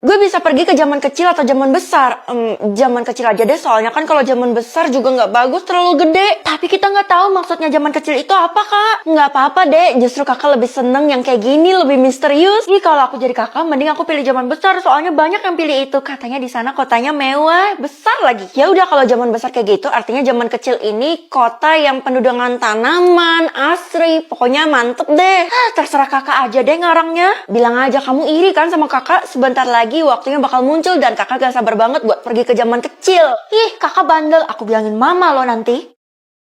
Gue bisa pergi ke zaman kecil atau zaman besar. Zaman kecil aja deh, soalnya kan kalau zaman besar juga nggak bagus, terlalu gede. Tapi kita nggak tahu maksudnya zaman kecil itu apa, Kak. Nggak apa-apa deh, justru kakak lebih seneng yang kayak gini, lebih misterius. Ih, kalau aku jadi kakak, mending aku pilih zaman besar, soalnya banyak yang pilih itu. Katanya di sana kotanya mewah, besar lagi. Ya udah, kalau zaman besar kayak gitu, artinya zaman kecil ini kota yang penuh dengan tanaman, asri, pokoknya mantep deh. Terserah kakak aja deh ngarangnya. Bilang aja kamu iri kan sama kakak, sebentar lagi waktunya bakal muncul dan kakak gak sabar banget buat pergi ke zaman kecil. Ih, kakak bandel, aku bilangin mama lo nanti.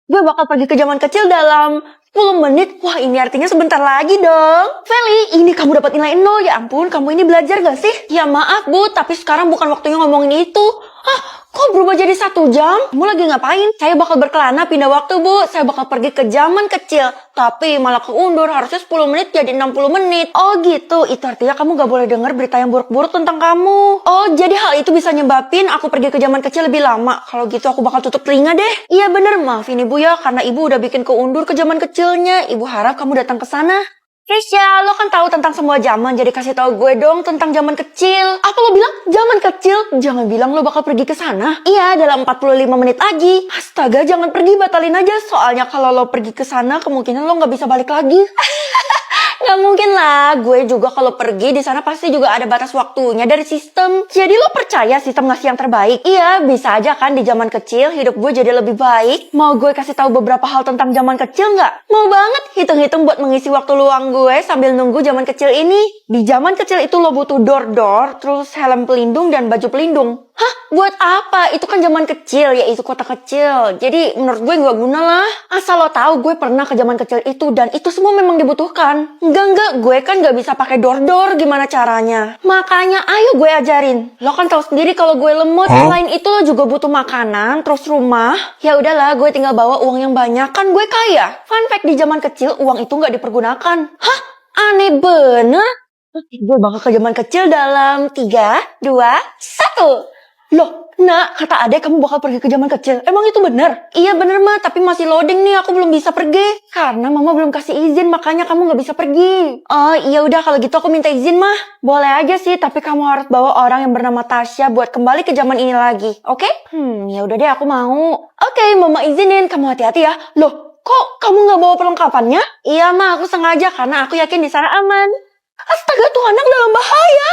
Gue bakal pergi ke zaman kecil dalam 10 menit. Wah, ini artinya sebentar lagi dong. Feli, ini kamu dapat nilai 0. Ya ampun, kamu ini belajar gak sih? Ya maaf, Bu, tapi sekarang bukan waktunya ngomongin itu. Hah, kok berubah jadi 1 jam? Kamu lagi ngapain? Saya bakal berkelana pindah waktu, Bu. Saya bakal pergi ke zaman kecil. Tapi malah keundur, harusnya 10 menit jadi 60 menit. Oh gitu, itu artinya kamu gak boleh denger berita yang buruk-buruk tentang kamu. Oh, jadi hal itu bisa nyebabin aku pergi ke zaman kecil lebih lama. Kalau gitu aku bakal tutup telinga deh. Iya bener, maafin Ibu ya, karena Ibu udah bikin keundur ke zaman kecilnya. Ibu harap kamu datang ke sana. Krisya, lo kan tahu tentang semua zaman, jadi kasih tahu gue dong tentang zaman kecil. Apa lo bilang zaman kecil? Jangan bilang lo bakal pergi ke sana. Iya, dalam 45 menit lagi. Astaga, jangan pergi, batalin aja. Soalnya kalau lo pergi ke sana, kemungkinan lo nggak bisa balik lagi. Nggak mungkin lah, gue juga kalau pergi di sana pasti juga ada batas waktunya dari sistem. Jadi lo percaya sistem ngasih yang terbaik? Iya, bisa aja kan di zaman kecil hidup gue jadi lebih baik. Mau gue kasih tahu beberapa hal tentang zaman kecil nggak? Mau banget hitung-hitung buat mengisi waktu luang gue sambil nunggu zaman kecil ini. Di zaman kecil itu lo butuh door-door, terus helm pelindung dan baju pelindung. Hah? Buat apa? Itu kan zaman kecil, yaitu kota kecil. Jadi menurut gue nggak guna lah. Asal lo tahu gue pernah ke zaman kecil itu dan itu semua memang dibutuhkan. Enggak, gue kan nggak bisa pakai door-door, gimana caranya? Makanya ayo gue ajarin. Lo kan tahu sendiri kalau gue lemot. Selain itu lo juga butuh makanan, terus rumah. Ya udahlah, gue tinggal bawa uang yang banyak, kan gue kaya. Fun fact, di zaman kecil uang itu nggak dipergunakan. Hah? Aneh bener. Gue bakal ke zaman kecil dalam 3, 2, 1. Loh, nak, kata adek kamu bakal pergi ke zaman kecil. Emang itu bener? Iya bener mah, tapi masih loading nih, aku belum bisa pergi. Karena mama belum kasih izin, makanya kamu gak bisa pergi. Oh, iya udah kalau gitu aku minta izin mah. Boleh aja sih, tapi kamu harus bawa orang yang bernama Tasya buat kembali ke zaman ini lagi. Oke? Ya udah deh, aku mau. Oke, mama izinin, kamu hati-hati ya. Loh, kok kamu gak bawa perlengkapannya? Iya mah, aku sengaja karena aku yakin di sana aman. Astaga, tuh anak dalam bahaya.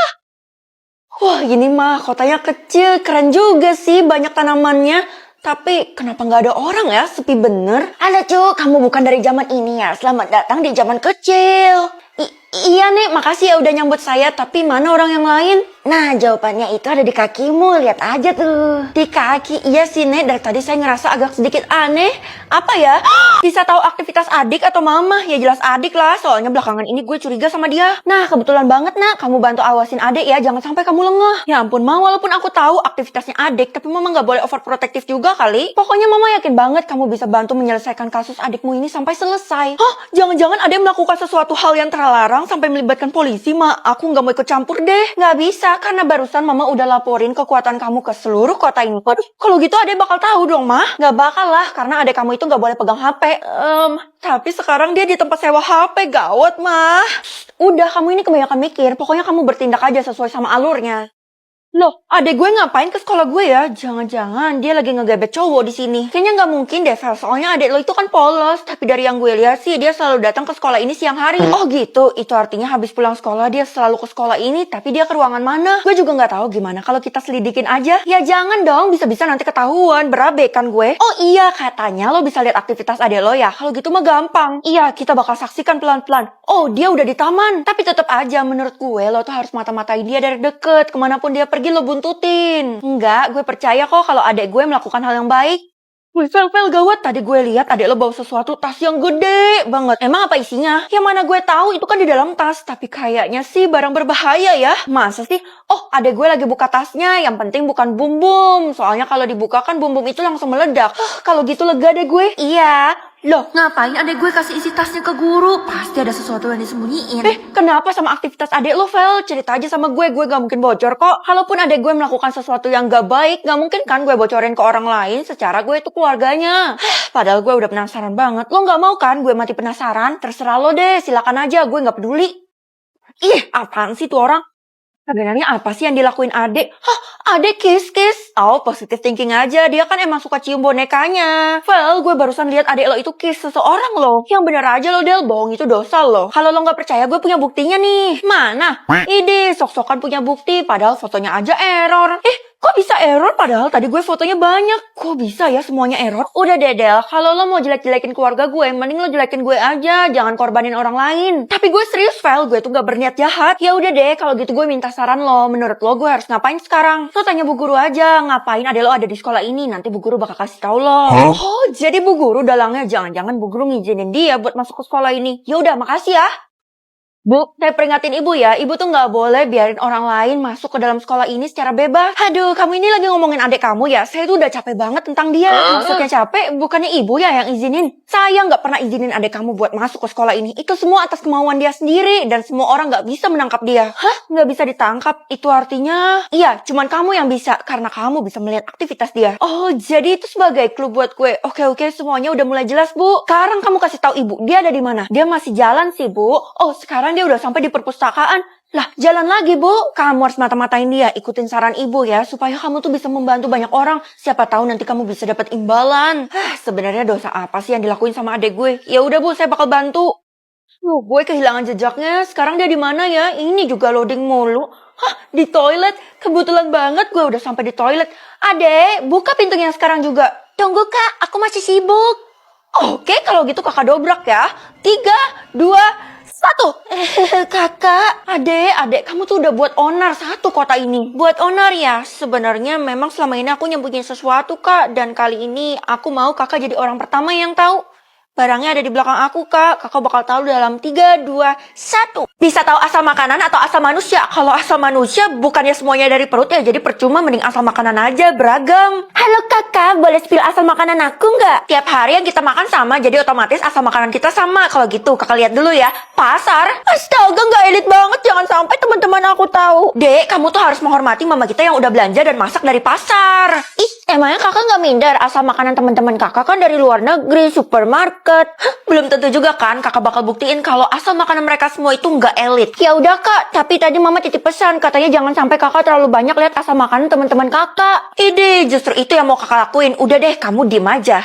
Wah, gini mah kotanya kecil, keren juga sih, banyak tanamannya. Tapi kenapa nggak ada orang ya, sepi bener. Halo cu, kamu bukan dari zaman ini ya? Selamat datang di zaman kecil. Iya nih, makasih ya udah nyambut saya, tapi mana orang yang lain? Nah, jawabannya itu ada di kakimu, lihat aja tuh. Di kaki, iya sih Nek, dari tadi saya ngerasa agak sedikit aneh. Apa ya? Bisa tahu aktivitas adik atau mama? Ya jelas adik lah, soalnya belakangan ini gue curiga sama dia. Nah, kebetulan banget nak, kamu bantu awasin adik ya, jangan sampai kamu lengah. Ya ampun ma, walaupun aku tahu aktivitasnya adik, tapi mama nggak boleh overprotective juga kali. Pokoknya mama yakin banget kamu bisa bantu menyelesaikan kasus adikmu ini sampai selesai. Hah? Jangan-jangan adik melakukan sesuatu hal yang terlarang sampai melibatkan polisi, ma? Aku nggak mau ikut campur deh. Nggak bisa, karena barusan mama udah laporin kekuatan kamu ke seluruh kota ini. Waduh, kalau gitu adek bakal tahu dong, ma? Nggak bakal lah, karena adek kamu itu nggak boleh pegang HP. Tapi sekarang dia di tempat sewa HP, gawat, ma. Udah, kamu ini kebanyakan mikir. Pokoknya kamu bertindak aja sesuai sama alurnya. Loh, adek gue ngapain ke sekolah gue ya? Jangan-jangan dia lagi ngegebet cowok di sini. Kayaknya nggak mungkin deh, Vel. Soalnya adek lo itu kan polos. Tapi dari yang gue lihat sih, dia selalu datang ke sekolah ini siang hari. Oh gitu, itu artinya habis pulang sekolah dia selalu ke sekolah ini. Tapi dia ke ruangan mana? Gue juga nggak tahu gimana kalau kita selidikin aja. Ya jangan dong, bisa-bisa nanti ketahuan. Berabe kan gue. Oh iya, katanya lo bisa lihat aktivitas adek lo ya. Kalau gitu mah gampang. Iya, kita bakal saksikan pelan-pelan. Oh, dia udah di taman. Tapi tetap aja menurut gue, lo tuh harus mata-matain dia dari deket. Kemanapun dia pergi lo buntutin. Enggak, gue percaya kok kalau adek gue melakukan hal yang baik. Wih, Vel, gawat. Tadi gue lihat adek lo bawa sesuatu tas yang gede banget. Emang apa isinya? Ya mana gue tahu, itu kan di dalam tas. Tapi kayaknya sih barang berbahaya ya. Masa sih? Oh, adek gue lagi buka tasnya. Yang penting bukan bum-bum. Soalnya kalau dibuka kan bum-bum itu langsung meledak. Kalau gitu lega deh gue. Iya. Loh, ngapain adek gue kasih isi tasnya ke guru? Pasti ada sesuatu yang disembunyiin. Kenapa sama aktivitas adek lo, Vel? Cerita aja sama gue gak mungkin bocor kok. Kalaupun adek gue melakukan sesuatu yang gak baik, gak mungkin kan gue bocorin ke orang lain secara gue itu keluarganya. Padahal gue udah penasaran banget. Lo gak mau kan gue mati penasaran? Terserah lo deh, silakan aja, gue gak peduli. Ih, apaan sih tuh orang? Sebenarnya apa sih yang dilakuin adek? Hah, adek kiss-kiss? Oh, positive thinking aja. Dia kan emang suka cium bonekanya. Well, gue barusan lihat adek lo itu kiss seseorang loh. Yang bener aja lo, Del. Bohong itu dosa lo. Kalau lo nggak percaya, gue punya buktinya nih. Mana? Ide, sok-sokan punya bukti. Padahal fotonya aja error. Kok bisa error padahal tadi gue fotonya banyak? Kok bisa ya semuanya error? Udah deh, Del. Kalau lo mau jelek-jelekin keluarga gue, mending lo jelekin gue aja. Jangan korbanin orang lain. Tapi gue serius, Vel. Gue tuh gak berniat jahat. Ya udah deh, kalau gitu gue minta saran lo. Menurut lo gue harus ngapain sekarang? Lo tanya Bu Guru aja. Ngapain adek lo ada di sekolah ini? Nanti Bu Guru bakal kasih tau lo. Oh, jadi Bu Guru dalangnya jangan-jangan Bu Guru ngizinin dia buat masuk ke sekolah ini. Ya udah, makasih ya. Bu, saya peringatin ibu ya, ibu tuh nggak boleh biarin orang lain masuk ke dalam sekolah ini secara bebas. Aduh, kamu ini lagi ngomongin adik kamu ya, saya tuh udah capek banget tentang dia. Maksudnya capek, bukannya ibu ya yang izinin. Saya nggak pernah izinin adik kamu buat masuk ke sekolah ini. Itu semua atas kemauan dia sendiri, dan semua orang nggak bisa menangkap dia. Hah? Nggak bisa ditangkap? Itu artinya, iya, cuman kamu yang bisa, karena kamu bisa melihat aktivitas dia. Oh, jadi itu sebagai clue buat gue. Oke, semuanya udah mulai jelas, Bu. Sekarang kamu kasih tahu ibu, dia ada di mana? Dia masih jalan sih, Bu. Oh, sekarang dia udah sampai di perpustakaan. Lah, jalan lagi, Bu. Kamu harus mata-matain dia. Ikutin saran ibu ya, supaya kamu tuh bisa membantu banyak orang. Siapa tahu nanti kamu bisa dapat imbalan. Sebenarnya dosa apa sih yang dilakuin sama adik gue? Ya udah, Bu, saya bakal bantu. Gue kehilangan jejaknya. Sekarang dia di mana ya? Ini juga loading mulu. Hah, di toilet. Kebetulan banget gue udah sampai di toilet. Adek, buka pintunya sekarang juga. Tunggu, Kak. Aku masih sibuk. Oke, kalau gitu kakak dobrak ya. 3, 2, 1. Kakak, adek, kamu tuh udah buat onar satu kota ini. Buat onar ya? Sebenarnya memang selama ini aku nyembunyiin sesuatu, Kak. Dan kali ini aku mau kakak jadi orang pertama yang tahu. Barangnya ada di belakang aku, Kak. Kakak bakal tahu dalam 3, 2, 1. Bisa tahu asal makanan atau asal manusia? Kalau asal manusia bukannya semuanya dari perut ya, jadi percuma, mending asal makanan aja, beragam. Halo Kakak, boleh spill asal makanan aku nggak? Tiap hari yang kita makan sama, jadi otomatis asal makanan kita sama. Kalau gitu, Kakak lihat dulu ya. Pasar? Astaga, nggak elit banget. Jangan sampai teman-teman aku tahu. Dek, kamu tuh harus menghormati mama kita yang udah belanja dan masak dari pasar. Ih, emangnya Kakak nggak minder asal makanan teman-teman Kakak kan dari luar negeri, supermarket. Hah, belum tentu juga kan kakak bakal buktiin kalau asal makanan mereka semua itu nggak elit. Ya udah Kak, tapi tadi mama titip pesan katanya jangan sampai kakak terlalu banyak lihat asal makanan teman-teman kakak. Ide, justru itu yang mau kakak lakuin. Udah deh, kamu diem aja.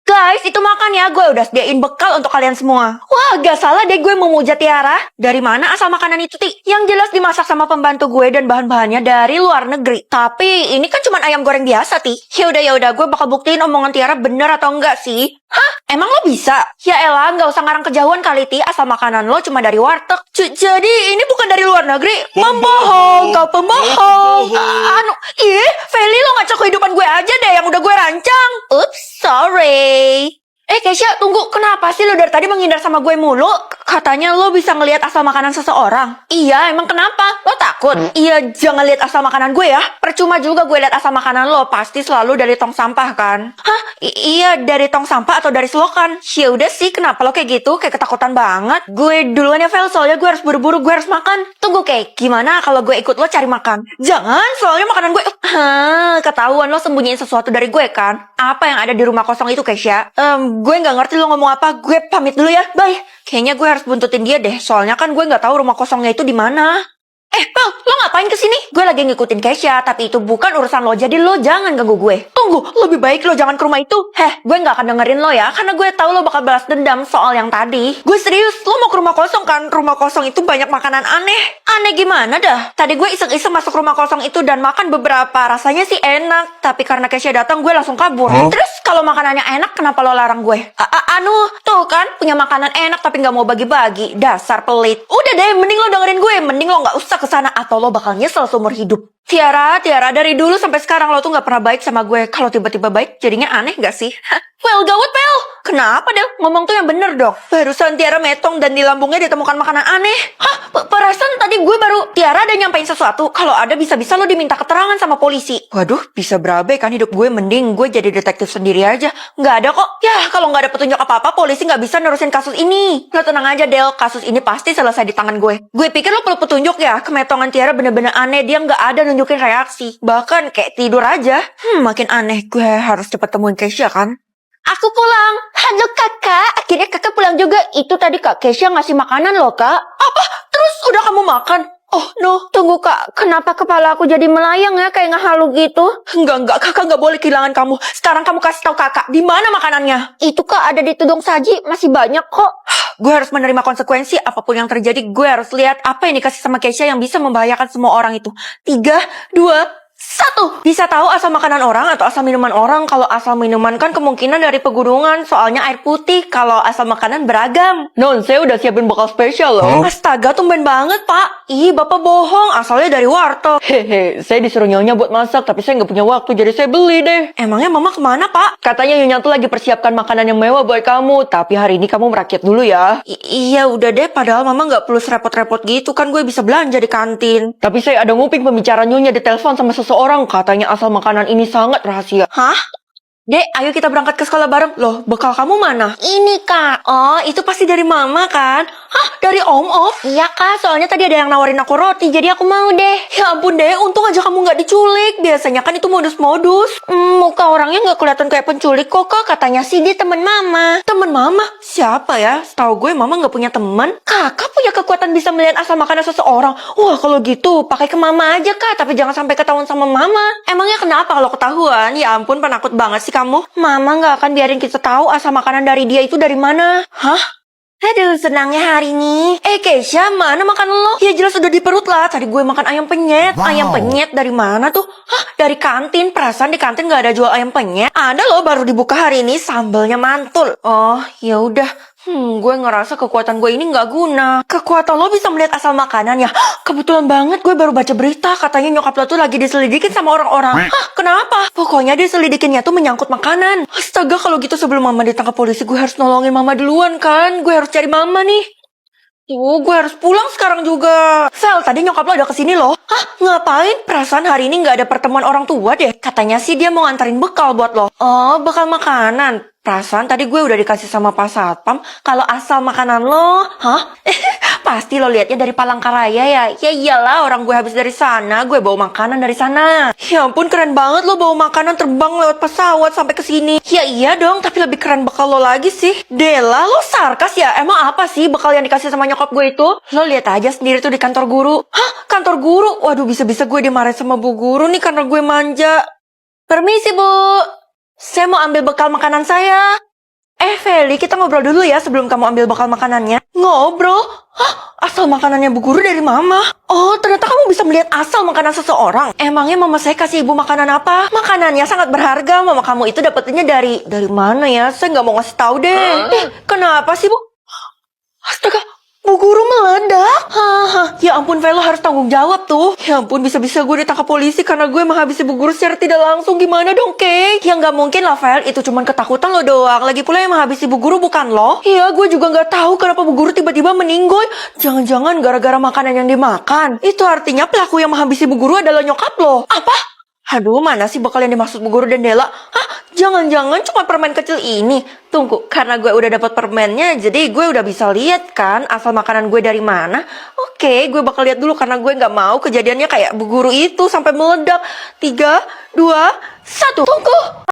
Guys, itu makan ya. Gue udah sediain bekal untuk kalian semua. Wah, gak salah deh gue memuja Tiara. Dari mana asal makanan itu, Ti? Yang jelas dimasak sama pembantu gue dan bahan-bahannya dari luar negeri. Tapi ini kan cuma ayam goreng biasa, Ti. Yaudah, gue bakal buktiin omongan Tiara bener atau enggak sih. Hah? Emang lo bisa? Ya elah, gak usah ngarang kejauhan kali, Ti. Asal makanan lo cuma dari warteg. Jadi ini bukan dari luar negeri? Membohong, kau pembohong. Feli, lo ngacak kehidupan gue aja deh yang udah gue rancang. Oops, sorry. Keisha, tunggu. Kenapa sih lo dari tadi menghindar sama gue mulu? Katanya lo bisa ngelihat asal makanan seseorang. Iya, emang kenapa? Lo takut? Iya, jangan lihat asal makanan gue ya. Percuma juga gue lihat asal makanan lo. Pasti selalu dari tong sampah kan? Hah? Iya, dari tong sampah atau dari selokan? Ya udah sih, kenapa lo kayak gitu? Kayak ketakutan banget. Gue duluan ya, Vel. Soalnya gue harus buru-buru, gue harus makan. Tunggu, Kay. Gimana kalau gue ikut lo cari makan? Jangan, soalnya makanan gue... ketahuan lo sembunyiin sesuatu dari gue kan? Apa yang ada di rumah kosong itu, Keisha? Gue nggak ngerti lo ngomong apa. Gue pamit dulu ya, bye. Kayaknya gue harus buntutin dia deh. Soalnya kan gue nggak tahu rumah kosongnya itu di mana. Pel, lo ngapain kesini? Gue lagi ngikutin Keisha, tapi itu bukan urusan lo, jadi lo jangan ganggu gue. Tunggu, lebih baik lo jangan ke rumah itu. Gue gak akan dengerin lo ya, karena gue tahu lo bakal balas dendam soal yang tadi. Gue serius, lo mau ke rumah kosong kan? Rumah kosong itu banyak makanan aneh. Aneh gimana dah? Tadi gue iseng-iseng masuk rumah kosong itu dan makan beberapa, rasanya sih enak. Tapi karena Keisha datang, gue langsung kabur. Terus kalau makanannya enak, kenapa lo larang gue? Tuh kan, punya makanan enak tapi gak mau bagi-bagi. Dasar pelit. Udah deh, mending lo dengerin gue. Mending lo gak usah kesana atau lo bakal nyesel seumur hidup. Tiara, dari dulu sampai sekarang lo tuh gak pernah baik sama gue. Kalau tiba-tiba baik, jadinya aneh gak sih? Well, gawat, Pel. Kenapa, Del? Ngomong tuh yang bener dong. Barusan Tiara metong dan di lambungnya ditemukan makanan aneh. Hah? Perasaan tadi gue baru... Tiara ada nyampein sesuatu. Kalau ada bisa-bisa lo diminta keterangan sama polisi. Waduh, bisa berabe kan hidup gue. Mending gue jadi detektif sendiri aja. Nggak ada kok. Ya, kalau nggak ada petunjuk apa-apa, polisi nggak bisa nerusin kasus ini. Lo tenang aja, Del. Kasus ini pasti selesai di tangan gue. Gue pikir lo perlu petunjuk ya. Kemetongan Tiara bener-bener aneh. Dia nggak ada nunjukin reaksi. Bahkan kayak tidur aja. Makin aneh. Gue harus cepet temuin Keisha kan. Aku pulang. Halo kakak. Akhirnya kakak pulang juga. Itu tadi Kak Keisha ngasih makanan loh, Kak. Apa? Terus udah kamu makan? Oh no, tunggu kak, kenapa kepala aku jadi melayang ya kayak ngehalu gitu? Enggak, kakak nggak boleh kehilangan kamu. Sekarang kamu kasih tahu kakak, di mana makanannya? Itu kak ada di tudung saji, masih banyak kok. Gue harus menerima konsekuensi apapun yang terjadi. Gue harus lihat apa yang dikasih sama Keisha yang bisa membahayakan semua orang itu. 3, 2, 1. Bisa tahu asal makanan orang atau asal minuman orang. Kalau asal minuman kan kemungkinan dari pegunungan, soalnya air putih. Kalau asal makanan beragam. Non, saya udah siapin bekal spesial loh. Astaga, tumben banget pak. Ih, bapak bohong, asalnya dari warteg. Hehe, saya disuruh nyonya buat masak, tapi saya nggak punya waktu, jadi saya beli deh. Emangnya mama kemana pak? Katanya nyonya tuh lagi persiapkan makanan yang mewah buat kamu, tapi hari ini kamu merakyat dulu ya. Iya udah deh, padahal mama nggak perlu repot-repot gitu, kan gue bisa belanja di kantin. Tapi saya ada nguping pembicaraan nyonya di telepon sama seseorang, katanya asal makanan ini sangat rahasia. Hah? Dek, ayo kita berangkat ke sekolah bareng. Loh, bekal kamu mana? Ini, Kak. Oh, itu pasti dari Mama, kan? Hah, dari Om? Iya, Kak. Soalnya tadi ada yang nawarin aku roti, jadi aku mau deh. Ya ampun, Dek. Untung aja kamu nggak diculik. Biasanya kan itu modus-modus. Muka orangnya nggak kelihatan kayak penculik kok, Kak. Katanya sih dia teman Mama. Teman Mama? Siapa ya? Setahu gue Mama nggak punya teman. Kakak punya kekuatan bisa melihat asal makanan seseorang. Wah, kalau gitu pakai ke Mama aja, Kak. Tapi jangan sampai ketahuan sama Mama. Emangnya kenapa kalau ketahuan? Ya ampun, penakut banget sih kamu. Mama nggak akan biarin kita tahu asal makanan dari dia itu dari mana. Hah? Aduh, senangnya hari ini. Keisha, mana makan lo? Ya jelas udah di perut lah. Tadi gue makan ayam penyet. Wow. Ayam penyet dari mana tuh? Hah? Dari kantin. Perasaan di kantin nggak ada jual ayam penyet. Ada loh, baru dibuka hari ini. Sambalnya mantul. Oh, ya udah. Gue ngerasa kekuatan gue ini nggak guna. Kekuatan lo bisa melihat asal makanan ya? Kebetulan banget gue baru baca berita. Katanya nyokap lo tuh lagi diselidikin sama orang-orang. Hah, kenapa? Pokoknya diselidikinnya tuh menyangkut makanan. Astaga, kalau gitu sebelum Mama ditangkap polisi, gue harus nolongin Mama duluan kan? Gue harus cari Mama nih. Tuh, gue harus pulang sekarang juga. Sel, tadi nyokap lo ada kesini loh. Hah, ngapain? Perasaan hari ini nggak ada pertemuan orang tua deh. Katanya sih dia mau nganterin bekal buat lo. Oh, bekal makanan. Perasaan tadi gue udah dikasih sama Pak Satpam kalau asal makanan lo. Hah? Pasti lo liatnya dari Palangkaraya ya. Ya iyalah, orang gue habis dari sana, gue bawa makanan dari sana. Ya ampun, keren banget lo bawa makanan terbang lewat pesawat sampai ke sini. Ya iya dong, tapi lebih keren bekal lo lagi sih. Dela, lo sarkas ya? Emang apa sih bekal yang dikasih sama nyokap gue itu? Lo lihat aja sendiri tuh di kantor guru. Hah? Kantor guru? Waduh, bisa-bisa gue dimarahin sama bu guru nih karena gue manja. Permisi, Bu. Saya mau ambil bekal makanan saya. Feli, kita ngobrol dulu ya sebelum kamu ambil bekal makanannya. Ngobrol? Hah? Asal makanannya bu guru dari Mama? Oh, ternyata kamu bisa melihat asal makanan seseorang. Emangnya Mama saya kasih ibu makanan apa? Makanannya sangat berharga. Mama kamu itu dapetinnya dari mana ya? Saya nggak mau ngasih tahu deh. Kenapa sih, Bu? Astaga, bu guru meledak. Haha, ya ampun Velo harus tanggung jawab tuh. Ya ampun, bisa-bisa gue ditangkap polisi karena gue menghabisi bu guru secara tidak langsung. Gimana dong, Kay? Ya nggak mungkin lah, Vel. Itu cuma ketakutan lo doang. Lagi pula yang menghabisi bu guru bukan lo. Iya, gue juga nggak tahu kenapa bu guru tiba-tiba meninggoy. Jangan-jangan gara-gara makanan yang dimakan. Itu artinya pelaku yang menghabisi bu guru adalah nyokap lo. Apa? Aduh, mana sih bakal yang dimaksud Bu Guru dan Dela? Hah? Jangan-jangan cuma permen kecil ini? Tunggu, karena gue udah dapat permennya, jadi gue udah bisa lihat kan asal makanan gue dari mana? Oke, gue bakal lihat dulu karena gue nggak mau kejadiannya kayak Bu Guru itu sampai meledak. 3, 2, 1. Tunggu!